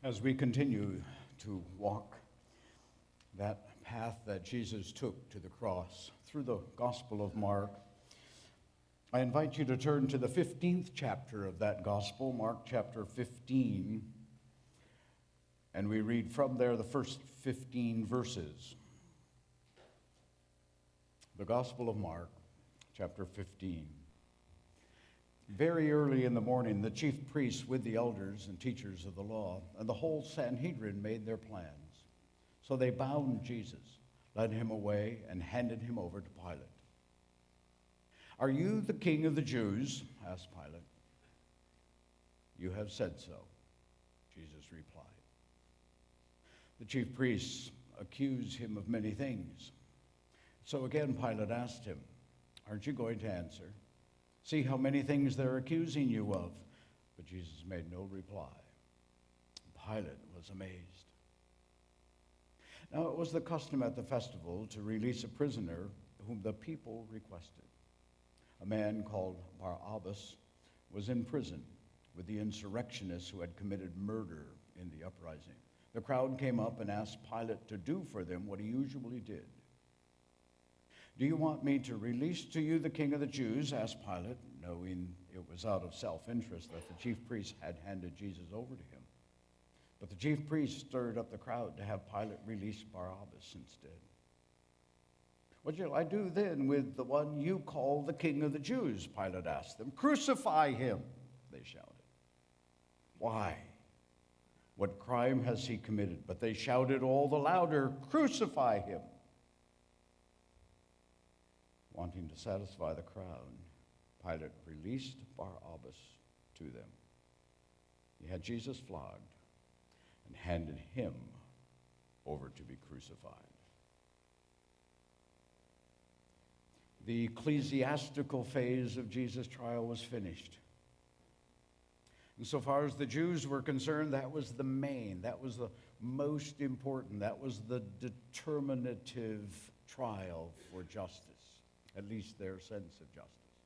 As we continue to walk that path that Jesus took to the cross through the Gospel of Mark, I invite you to turn to the 15th chapter of that Gospel, Mark chapter 15, and we read from there the first 15 verses. The Gospel of Mark, chapter 15. Very early in the morning, the chief priests with the elders and teachers of the law and the whole Sanhedrin made their plans. So they bound Jesus, led him away, and handed him over to Pilate. "Are you the king of the Jews?" asked Pilate. "You have said so," Jesus replied. The chief priests accused him of many things. So again Pilate asked him, "Aren't you going to answer? See how many things they're accusing you of." But Jesus made no reply. Pilate was amazed. Now it was the custom at the festival to release a prisoner whom the people requested. A man called Barabbas was in prison with the insurrectionists who had committed murder in the uprising. The crowd came up and asked Pilate to do for them what he usually did. "Do you want me to release to you the king of the Jews?" asked Pilate, knowing it was out of self-interest that the chief priests had handed Jesus over to him. But the chief priests stirred up the crowd to have Pilate release Barabbas instead. "What shall I do then with the one you call the king of the Jews?" Pilate asked them. "Crucify him," they shouted. "Why? What crime has he committed?" But they shouted all the louder, "Crucify him." Wanting to satisfy the crowd, Pilate released Barabbas to them. He had Jesus flogged and handed him over to be crucified. The ecclesiastical phase of Jesus' trial was finished. And so far as the Jews were concerned, that was the main, that was the most important, that was the determinative trial for justice. At least their sense of justice.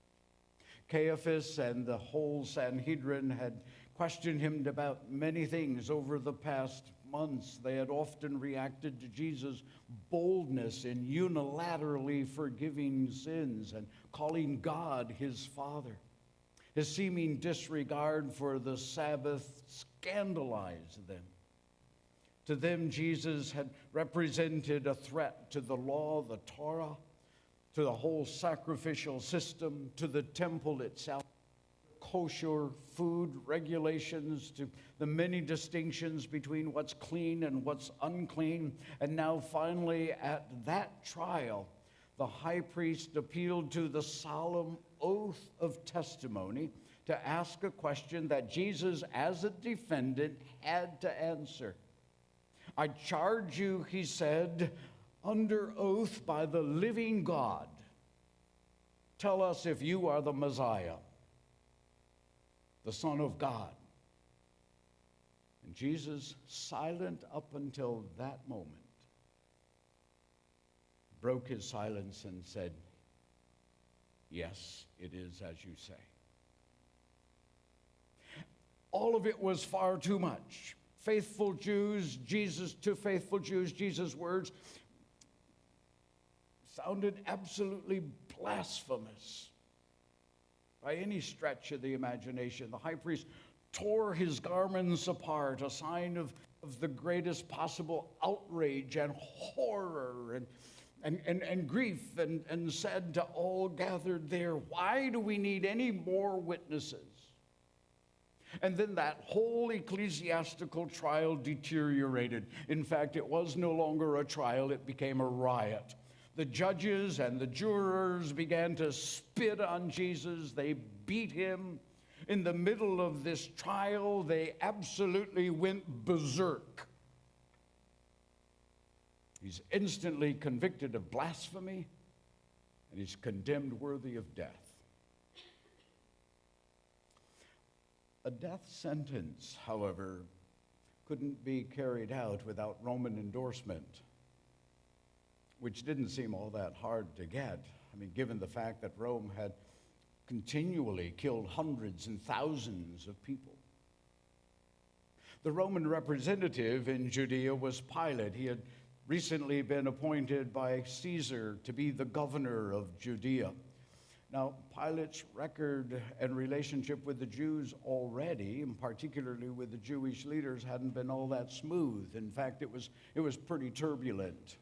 Caiaphas and the whole Sanhedrin had questioned him about many things over the past months. They had often reacted to Jesus' boldness in unilaterally forgiving sins and calling God his Father. His seeming disregard for the Sabbath scandalized them. To them, Jesus had represented a threat to the law, the Torah, to the whole sacrificial system, to the temple itself, kosher food regulations, to the many distinctions between what's clean and what's unclean. And now finally at that trial, the high priest appealed to the solemn oath of testimony to ask a question that Jesus, as a defendant, had to answer. "I charge you," he said, "under oath by the living God, tell us if you are the Messiah, the Son of God." And Jesus, silent up until that moment, broke his silence and said, "Yes, it is as you say." All of it was far too much. Faithful Jews, Jesus' words sounded absolutely blasphemous by any stretch of the imagination. The high priest tore his garments apart, a sign of the greatest possible outrage and horror and grief, and said to all gathered there, "Why do we need any more witnesses?" And then that whole ecclesiastical trial deteriorated. In fact, it was no longer a trial, it became a riot. The judges and the jurors began to spit on Jesus. They beat him. In the middle of this trial, they absolutely went berserk. He's instantly convicted of blasphemy, and he's condemned worthy of death. A death sentence, however, couldn't be carried out without Roman endorsement, which didn't seem all that hard to get. I mean, given the fact that Rome had continually killed hundreds and thousands of people. The Roman representative in Judea was Pilate. He had recently been appointed by Caesar to be the governor of Judea. Now, Pilate's record and relationship with the Jews already, and particularly with the Jewish leaders, hadn't been all that smooth. In fact, it was pretty turbulent.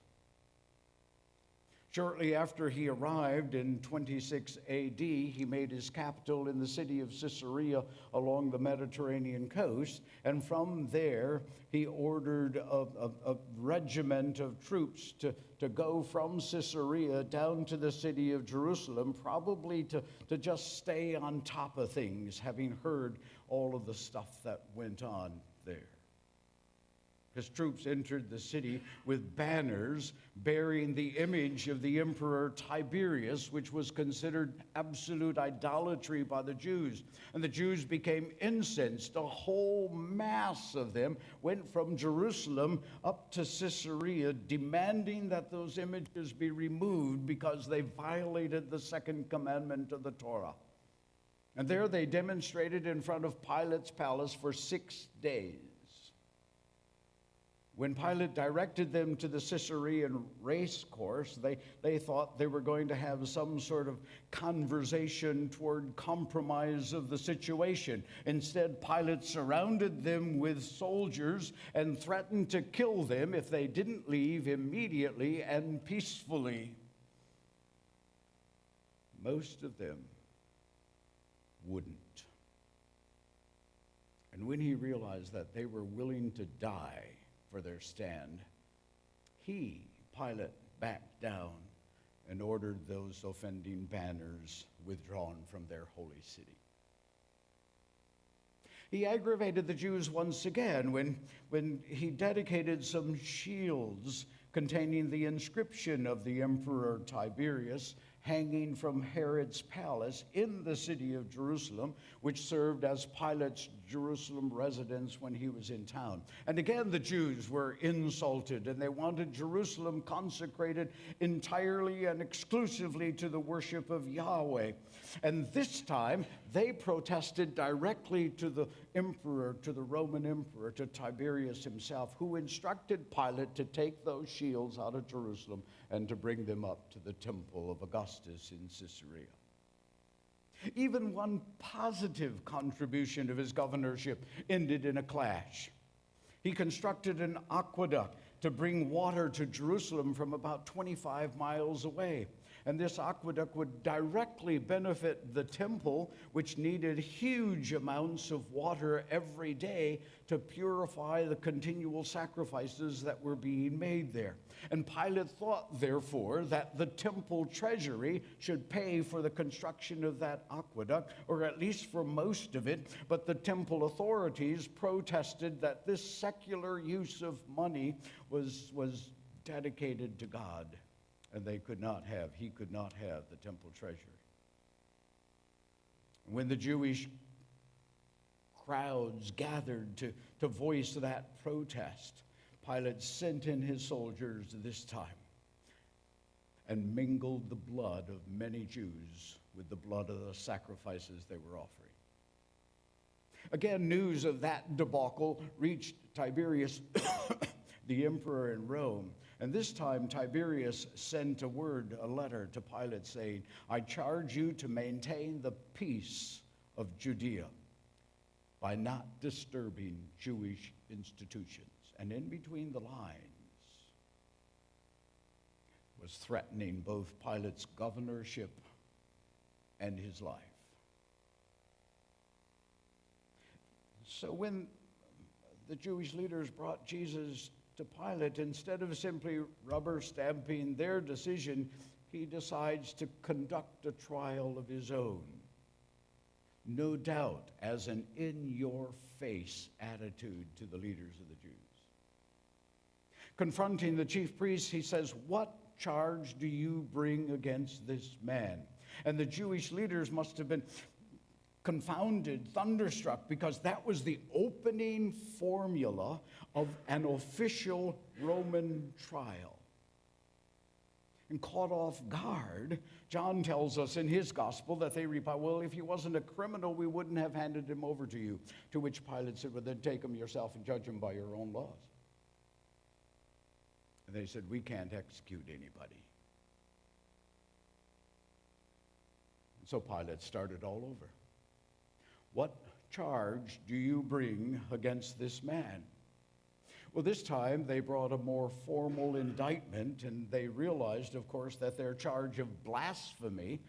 Shortly after he arrived in 26 AD, he made his capital in the city of Caesarea along the Mediterranean coast, and from there he ordered a regiment of troops to go from Caesarea down to the city of Jerusalem, probably to just stay on top of things, having heard all of the stuff that went on there. His troops entered the city with banners bearing the image of the Emperor Tiberius, which was considered absolute idolatry by the Jews. And the Jews became incensed. A whole mass of them went from Jerusalem up to Caesarea, demanding that those images be removed because they violated the second commandment of the Torah. And there they demonstrated in front of Pilate's palace for 6 days. When Pilate directed them to the Caesarean race course, they thought they were going to have some sort of conversation toward compromise of the situation. Instead, Pilate surrounded them with soldiers and threatened to kill them if they didn't leave immediately and peacefully. Most of them wouldn't. And when he realized that they were willing to die for their stand, Pilate, backed down and ordered those offending banners withdrawn from their holy city. He aggravated the Jews once again when he dedicated some shields containing the inscription of the Emperor Tiberius hanging from Herod's palace in the city of Jerusalem, which served as Pilate's Jerusalem residence when he was in town. And again, the Jews were insulted, and they wanted Jerusalem consecrated entirely and exclusively to the worship of Yahweh. And this time, they protested directly to the emperor, to the Roman emperor, to Tiberius himself, who instructed Pilate to take those shields out of Jerusalem and to bring them up to the temple of Augustus in Caesarea. Even one positive contribution of his governorship ended in a clash. He constructed an aqueduct to bring water to Jerusalem from about 25 miles away. And this aqueduct would directly benefit the temple, which needed huge amounts of water every day to purify the continual sacrifices that were being made there. And Pilate thought, therefore, that the temple treasury should pay for the construction of that aqueduct, or at least for most of it. But the temple authorities protested that this secular use of money was dedicated to God. And he could not have the temple treasury. When the Jewish crowds gathered to voice that protest, Pilate sent in his soldiers this time and mingled the blood of many Jews with the blood of the sacrifices they were offering. Again, news of that debacle reached Tiberius, the emperor in Rome. And this time, Tiberius sent a letter to Pilate saying, I charge you to maintain the peace of Judea by not disturbing Jewish institutions. And in between the lines was threatening both Pilate's governorship and his life. So when the Jewish leaders brought Jesus to Pilate, instead of simply rubber stamping their decision, he decides to conduct a trial of his own. No doubt as an in-your-face attitude to the leaders of the Jews. Confronting the chief priests, he says, what charge do you bring against this man? And the Jewish leaders must have been confounded, thunderstruck, because that was the opening formula of an official Roman trial. And caught off guard, John tells us in his gospel that they replied, well, if he wasn't a criminal, we wouldn't have handed him over to you. To which Pilate said, well, then take him yourself and judge him by your own laws. And they said, we can't execute anybody. And so Pilate started all over. What charge do you bring against this man? Well, this time they brought a more formal indictment, and they realized, of course, that their charge of blasphemy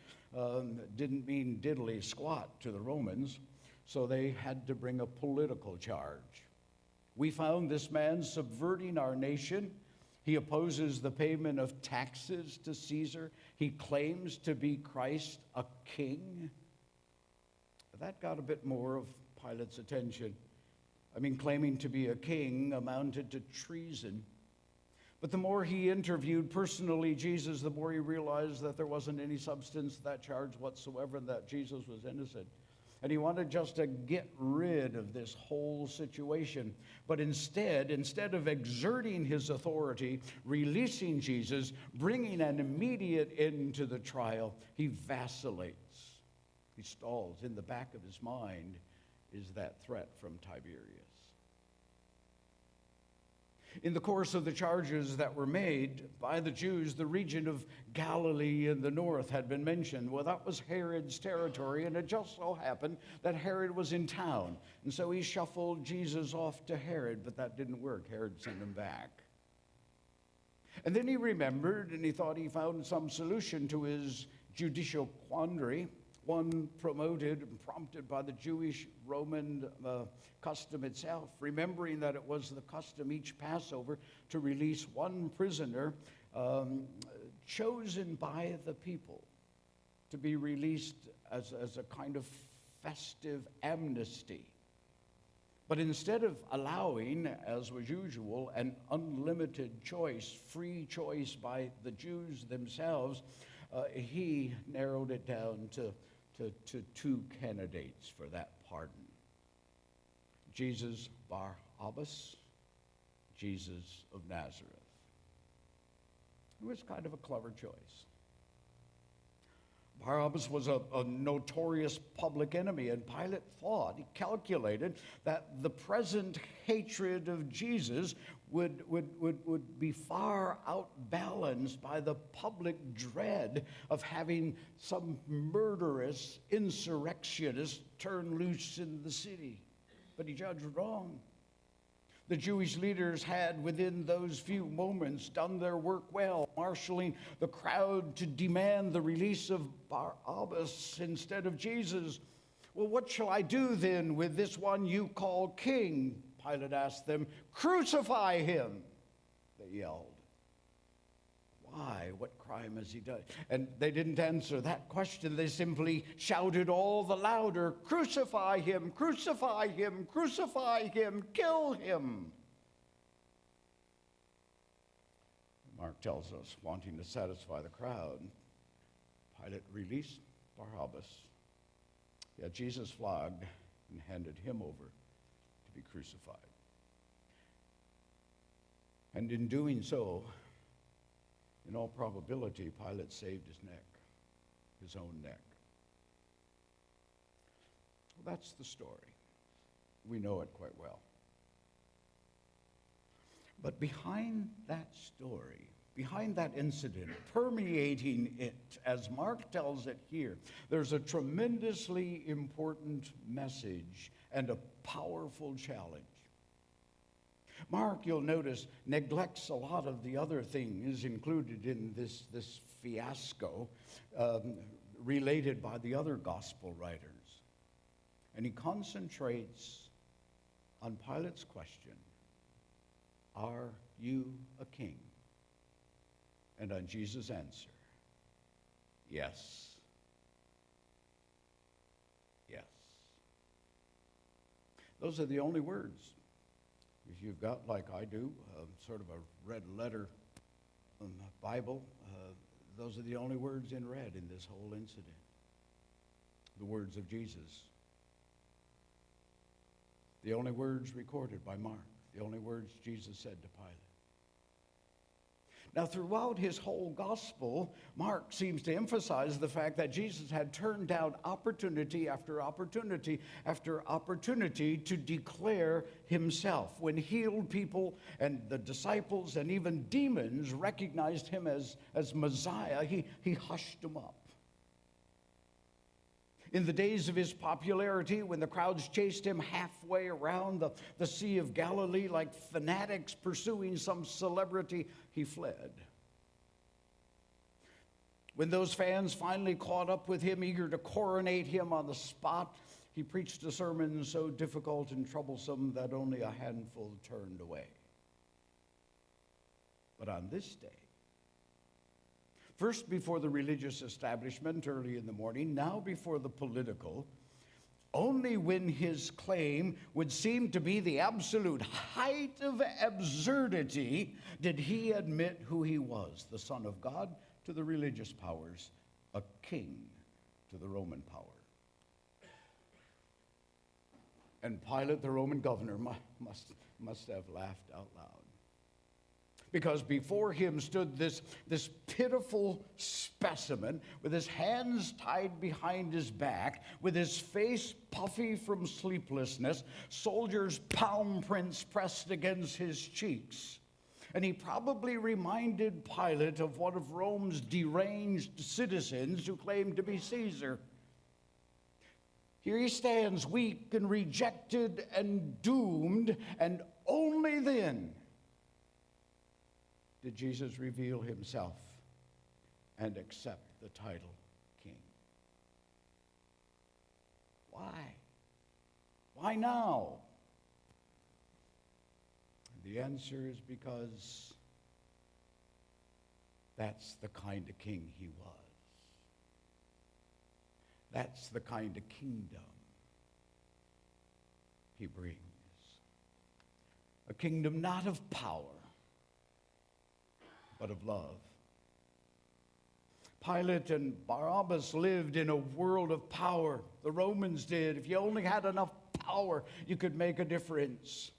didn't mean diddly squat to the Romans, so they had to bring a political charge. We found this man subverting our nation. He opposes the payment of taxes to Caesar. He claims to be Christ, a king. That got a bit more of Pilate's attention. Claiming to be a king amounted to treason. But the more he interviewed personally Jesus, the more he realized that there wasn't any substance to that charge whatsoever, and that Jesus was innocent. And he wanted just to get rid of this whole situation. But instead of exerting his authority, releasing Jesus, bringing an immediate end to the trial, he vacillates. He stalls. In the back of his mind is that threat from Tiberius. In the course of the charges that were made by the Jews, the region of Galilee in the north had been mentioned. Well, that was Herod's territory, and it just so happened that Herod was in town. And so he shuffled Jesus off to Herod, but that didn't work. Herod sent him back. And then he remembered, and he thought he found some solution to his judicial quandary, one promoted and prompted by the Jewish-Roman custom itself, remembering that it was the custom each Passover to release one prisoner chosen by the people to be released as a kind of festive amnesty. But instead of allowing, as was usual, an unlimited choice, free choice by the Jews themselves, he narrowed it down to two candidates for that pardon. Jesus Barabbas, Jesus of Nazareth. It was kind of a clever choice. Barabbas was a notorious public enemy, and Pilate thought, he calculated, that the present hatred of Jesus would be far outbalanced by the public dread of having some murderous insurrectionist turn loose in the city. But he judged wrong. The Jewish leaders had, within those few moments, done their work well, marshaling the crowd to demand the release of Barabbas instead of Jesus. Well, what shall I do then with this one you call king? Pilate asked them. Crucify him, they yelled. Why? What crime has he done? And they didn't answer that question. They simply shouted all the louder, crucify him, crucify him, crucify him, kill him. Mark tells us, wanting to satisfy the crowd, Pilate released Barabbas. Yet Jesus flogged and handed him over to be crucified. And in doing so, in all probability, Pilate saved his neck, his own neck. Well, that's the story. We know it quite well. But behind that story, behind that incident, permeating it, as Mark tells it here, there's a tremendously important message and a powerful challenge. Mark, you'll notice, neglects a lot of the other things included in this fiasco related by the other gospel writers. And he concentrates on Pilate's question, are you a king? And on Jesus' answer, yes. Yes. Those are the only words. If you've got, like I do, sort of a red letter Bible, those are the only words in red in this whole incident. The words of Jesus. The only words recorded by Mark. The only words Jesus said to Pilate. Now, throughout his whole gospel, Mark seems to emphasize the fact that Jesus had turned down opportunity after opportunity after opportunity to declare himself. When healed people and the disciples and even demons recognized him as Messiah, he hushed them up. In the days of his popularity, when the crowds chased him halfway around the Sea of Galilee like fanatics pursuing some celebrity, he fled. When those fans finally caught up with him, eager to coronate him on the spot, he preached a sermon so difficult and troublesome that only a handful turned away. But on this day, first before the religious establishment early in the morning, now before the political, only when his claim would seem to be the absolute height of absurdity did he admit who he was, the Son of God to the religious powers, a king to the Roman power. And Pilate, the Roman governor, must have laughed out loud. Because before him stood this pitiful specimen with his hands tied behind his back, with his face puffy from sleeplessness, soldiers' palm prints pressed against his cheeks. And he probably reminded Pilate of one of Rome's deranged citizens who claimed to be Caesar. Here he stands, weak and rejected and doomed, and only then did Jesus reveal himself and accept the title king. Why? Why now? And the answer is because that's the kind of king he was. That's the kind of kingdom he brings. A kingdom not of power, but of love. Pilate and Barabbas lived in a world of power. The Romans did. If you only had enough power, you could make a difference.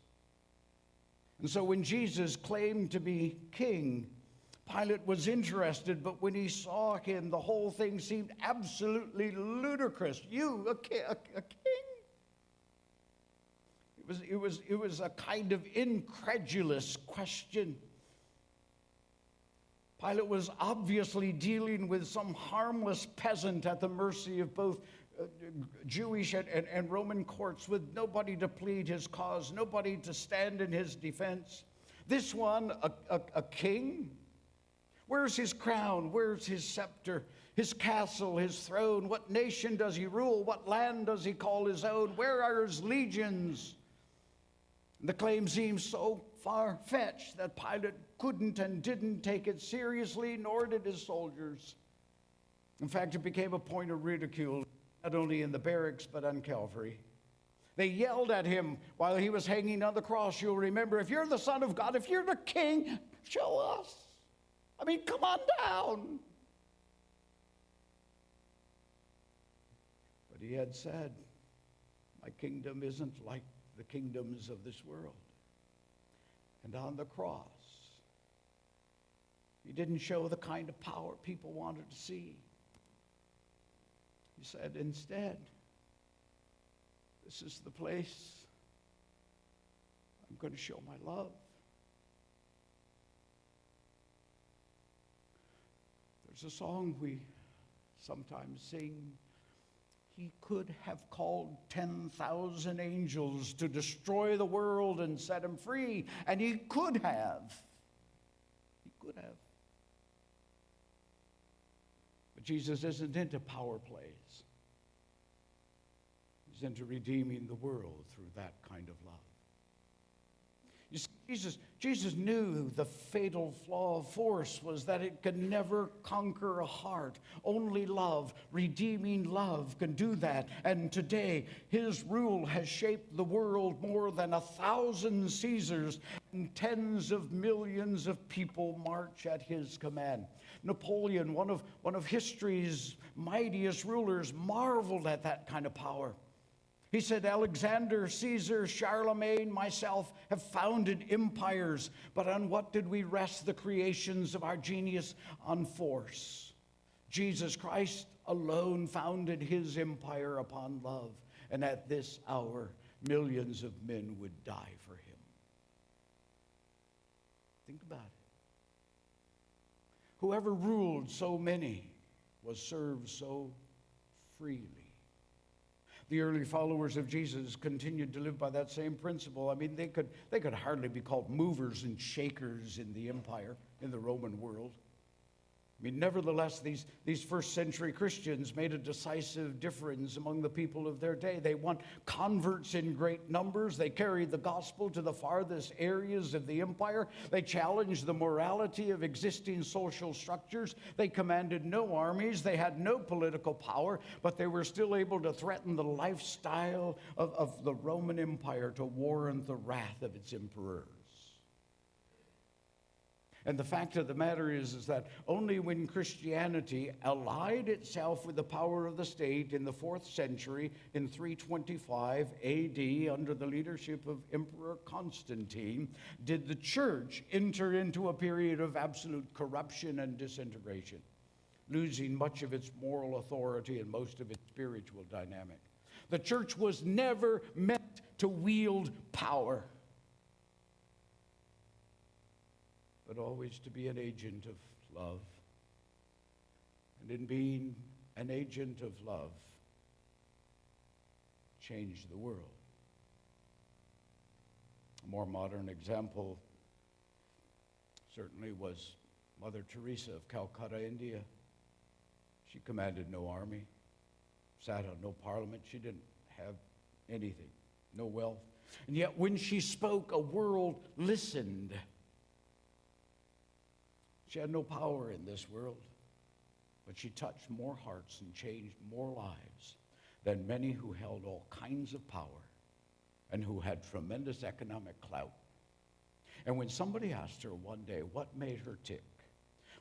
And so when Jesus claimed to be king, Pilate was interested, but when he saw him, the whole thing seemed absolutely ludicrous. You, a king? It was a kind of incredulous question. Pilate was obviously dealing with some harmless peasant at the mercy of both Jewish and Roman courts, with nobody to plead his cause, nobody to stand in his defense. This one, a king? Where's his crown? Where's his scepter? His castle, his throne? What nation does he rule? What land does he call his own? Where are his legions? The claim seems so far-fetched that Pilate couldn't and didn't take it seriously, nor did his soldiers. In fact, it became a point of ridicule, not only in the barracks, but on Calvary. They yelled at him while he was hanging on the cross. You'll remember, if you're the Son of God, if you're the King, show us. I mean, come on down. But he had said, my kingdom isn't like the kingdoms of this world. And on the cross, he didn't show the kind of power people wanted to see. He said, instead, this is the place I'm going to show my love. There's a song we sometimes sing. He could have called 10,000 angels to destroy the world and set him free, and he could have. He could have. But Jesus isn't into power plays. He's into redeeming the world through that kind of love. You see, Jesus knew the fatal flaw of force was that it could never conquer a heart. Only love, redeeming love, can do that. And today, his rule has shaped the world more than 1,000 Caesars, and tens of millions of people march at his command. Napoleon, one of history's mightiest rulers, marveled at that kind of power. He said, Alexander, Caesar, Charlemagne, myself have founded empires, but on what did we rest the creations of our genius? On force. Jesus Christ alone founded his empire upon love, and at this hour, millions of men would die for him. Think about it. Whoever ruled so many was served so freely. The early followers of Jesus continued to live by that same principle. I mean, they could hardly be called movers and shakers in the empire, in the Roman world. I mean, nevertheless, these first century Christians made a decisive difference among the people of their day. They won converts in great numbers. They carried the gospel to the farthest areas of the empire. They challenged the morality of existing social structures. They commanded no armies. They had no political power, but they were still able to threaten the lifestyle of the Roman Empire to warrant the wrath of its emperors. And the fact of the matter is that only when Christianity allied itself with the power of the state in the 4th century, in 325 AD, under the leadership of Emperor Constantine, did the church enter into a period of absolute corruption and disintegration, losing much of its moral authority and most of its spiritual dynamic. The church was never meant to wield power, but always to be an agent of love. And in being an agent of love, change the world. A more modern example certainly was Mother Teresa of Calcutta, India. She commanded no army, sat on no parliament. She didn't have anything, no wealth. And yet when she spoke, a world listened. She had no power in this world, but she touched more hearts and changed more lives than many who held all kinds of power and who had tremendous economic clout. And when somebody asked her one day what made her tick,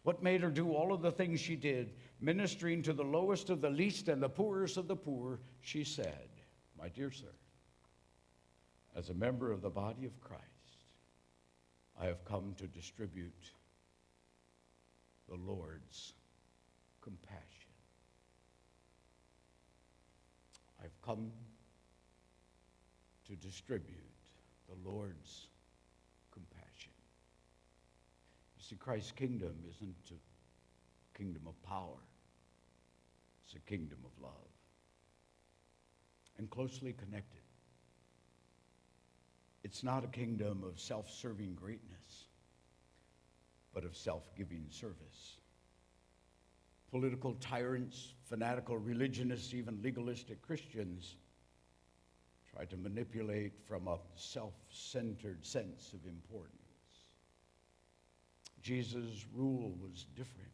what made her do all of the things she did, ministering to the lowest of the least and the poorest of the poor, she said, "My dear sir, as a member of the body of Christ, I have come to distribute the Lord's compassion. I've come to distribute the Lord's compassion." You see, Christ's kingdom isn't a kingdom of power. It's a kingdom of love. And closely connected. It's not a kingdom of self-serving greatness, but of self-giving service. Political tyrants, fanatical religionists, even legalistic Christians try to manipulate from a self-centered sense of importance. Jesus' rule was different.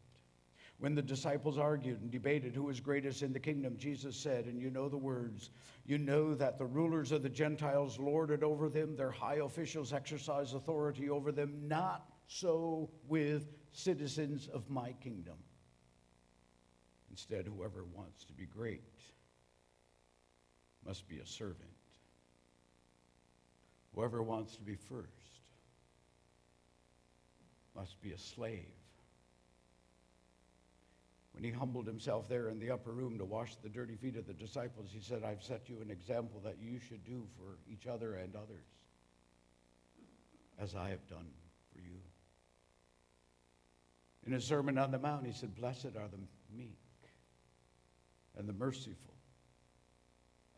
When the disciples argued and debated who was greatest in the kingdom, Jesus said, and you know the words, "You know that the rulers of the Gentiles lord it over them, their high officials exercise authority over them, not so with citizens of my kingdom. Instead, whoever wants to be great must be a servant. Whoever wants to be first must be a slave." When he humbled himself there in the upper room to wash the dirty feet of the disciples, he said, "I've set you an example that you should do for each other and others, as I have done for you." In his Sermon on the Mount, he said, "Blessed are the meek and the merciful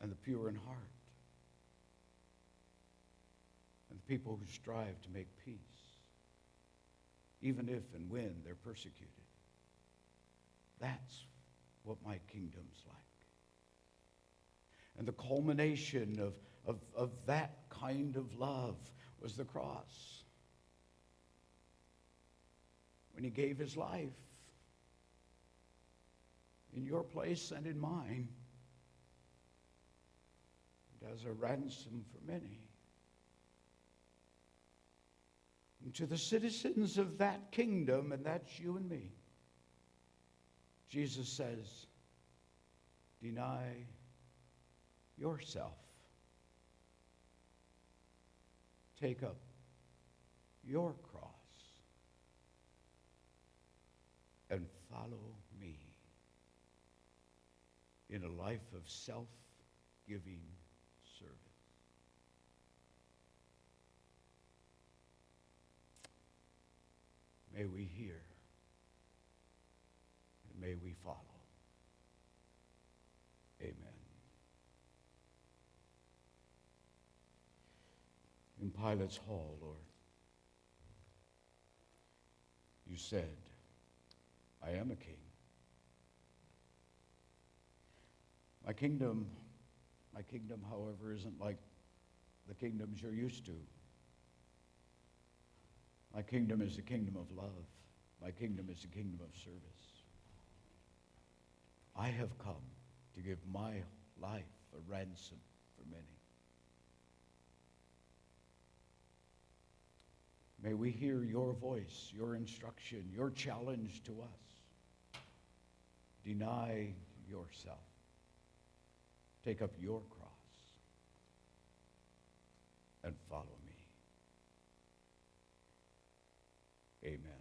and the pure in heart and the people who strive to make peace, even if and when they're persecuted. That's what my kingdom's like." And the culmination of that kind of love was the cross, when he gave his life in your place and in mine, and as a ransom for many. And to the citizens of that kingdom, and that's you and me, Jesus says, deny yourself take up your cross and follow me in a life of self-giving service. May we hear and may we follow. Amen. In Pilate's hall, Lord, you said, I am a king. My kingdom, however, isn't like the kingdoms you're used to. My kingdom is the kingdom of love. My kingdom is the kingdom of service. I have come to give my life a ransom for many. May we hear your voice, your instruction, your challenge to us. Deny yourself. Take up your cross and follow me. Amen.